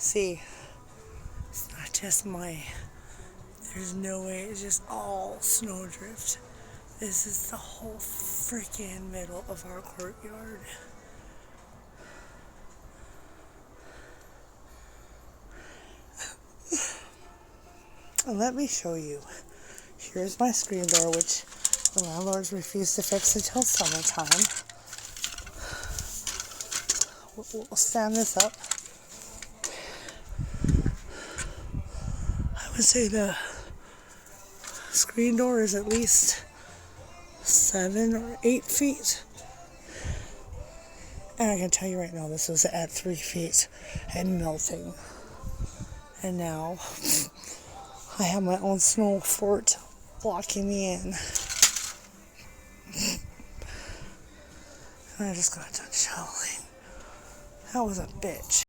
See, it's not just there's no way it's just all snowdrift. This is the whole freaking middle of our courtyard. And let me show you. Here's my screen door, which the landlords refuse to fix until summertime. We'll stand this up. I would say the screen door is at least 7 or 8 feet. And I can tell you right now, this was at 3 feet and melting. And now I have my own snow fort blocking me in. And I just got done shoveling. That was a bitch.